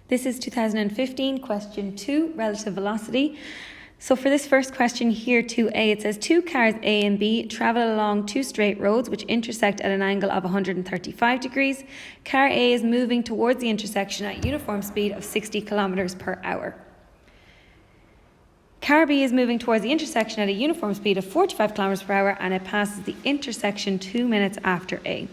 This is 2015, question 2, relative velocity. So for this first question here, 2A, it says two cars A and B travel along two straight roads which intersect at an angle of 135 degrees. Car A is moving towards the intersection at uniform speed of 60 kilometers per hour. Car B is moving towards the intersection at a uniform speed of 45 kilometers per hour and it passes the intersection 2 minutes after A.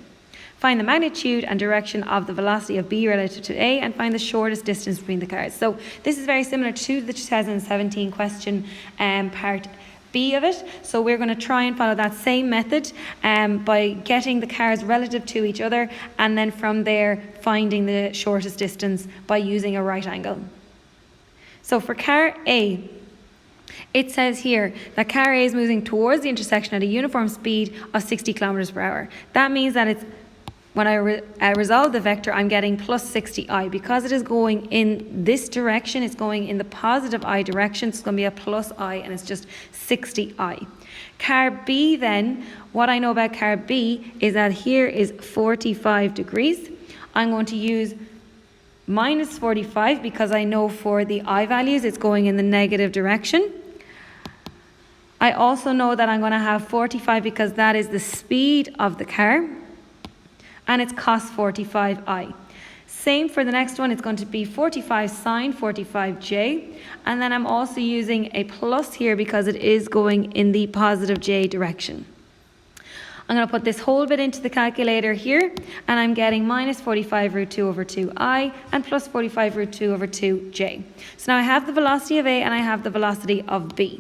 Find the magnitude and direction of the velocity of B relative to A and find the shortest distance between the cars. So this is very similar to the 2017 question part B of it. So we're going to try and follow that same method by getting the cars relative to each other and then from there finding the shortest distance by using a right angle. So for car A, it says here that car A is moving towards the intersection at a uniform speed of 60 kilometers per hour. That means that it's when I resolve the vector, I'm getting plus 60i. Because it is going in this direction, it's going in the positive I direction, so it's going to be a plus I, and it's just 60i. Car B then, what I know about car B is that here is 45 degrees. I'm going to use minus 45 because I know for the I values, it's going in the negative direction. I also know that I'm going to have 45 because that is the speed of the car. And it's cos 45i. Same for the next one, it's going to be 45 sine 45j. And then I'm also using a plus here because it is going in the positive j direction. I'm going to put this whole bit into the calculator here, and I'm getting minus 45 root 2 over 2i and plus 45 root 2 over 2j. So now I have the velocity of A and I have the velocity of B.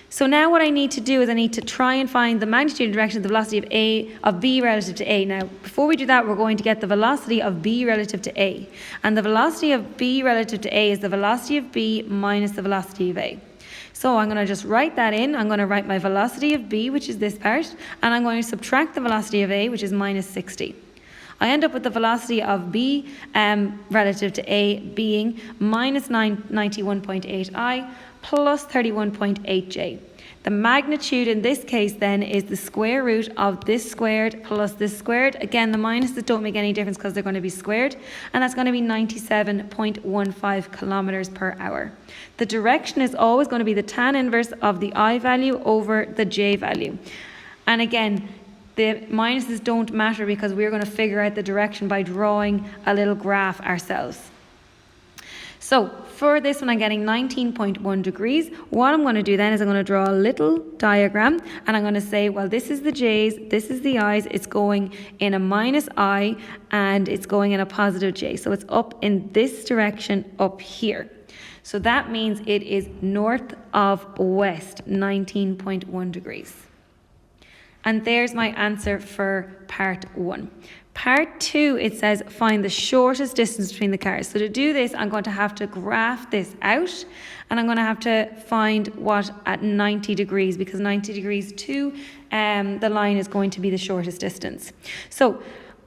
So now what I need to do is I need to try and find the magnitude and direction of the velocity of B relative to A. Now, before we do that, we're going to get the velocity of B relative to A. And the velocity of B relative to A is the velocity of B minus the velocity of A. So I'm going to just write that in. I'm going to write my velocity of B, which is this part, and I'm going to subtract the velocity of A, which is minus 60. I end up with the velocity of B relative to A being minus 91.8i plus 31.8j. The magnitude in this case then is the square root of this squared plus this squared. Again, the minuses don't make any difference because they're going to be squared, and that's going to be 97.15 kilometers per hour. The direction is always going to be the tan inverse of the I value over the j value. And again, the minuses don't matter because we're going to figure out the direction by drawing a little graph ourselves. So for this one, I'm getting 19.1 degrees. What I'm going to do then is I'm going to draw a little diagram and I'm going to say, well, this is the j's, this is the i's. It's going in a minus I and it's going in a positive j. So it's up in this direction up here. So that means it is north of west, 19.1 degrees. And there's my answer for part 1. Part 2, it says find the shortest distance between the cars. So to do this, I'm going to have to graph this out and I'm going to have to find what at 90 degrees because 90 degrees to the line is going to be the shortest distance. So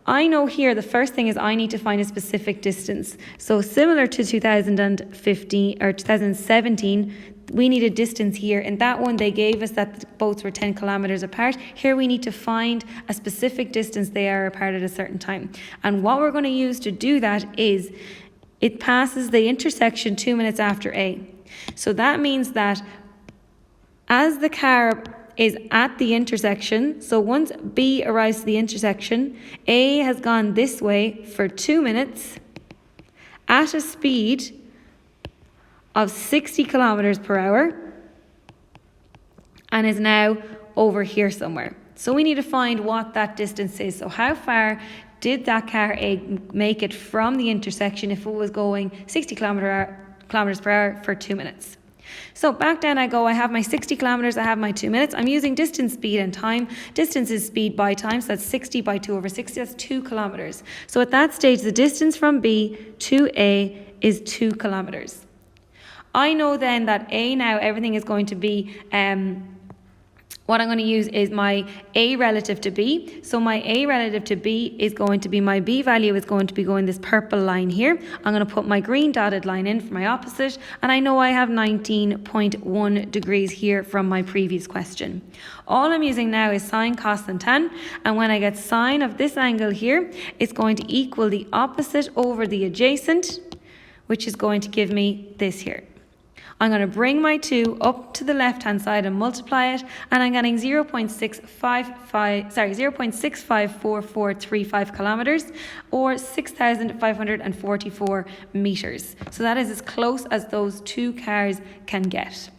I know here the first thing is I need to find a specific distance. So similar to 2015 or 2017, we need a distance here. In that one, they gave us that the boats were 10 kilometers apart. Here we need to find a specific distance they are apart at a certain time. And what we're going to use to do that is it passes the intersection 2 minutes after A. So that means that as the car is at the intersection, so once B arrives to the intersection, A has gone this way for 2 minutes at a speed of 60 kilometers per hour and is now over here somewhere. So we need to find what that distance is. So how far did that car A make it from the intersection if it was going 60 kilometers per hour for 2 minutes? So back down I go, I have my 60 kilometers, I have my 2 minutes. I'm using distance, speed and time. Distance is speed by time, so that's 60 by 2 over 60, that's 2 kilometers. So at that stage, the distance from B to A is 2 kilometers. I know then that A now, everything is going to be what I'm going to use is my A relative to B. So my A relative to B is going to be, my B value is going to be going this purple line here. I'm going to put my green dotted line in for my opposite, and I know I have 19.1 degrees here from my previous question. All I'm using now is sine, cos and tan, and when I get sine of this angle here, it's going to equal the opposite over the adjacent, which is going to give me this here. I'm going to bring my 2 up to the left-hand side and multiply it, and I'm getting 0.65435 kilometres, or 6,544 metres. So that is as close as those two cars can get.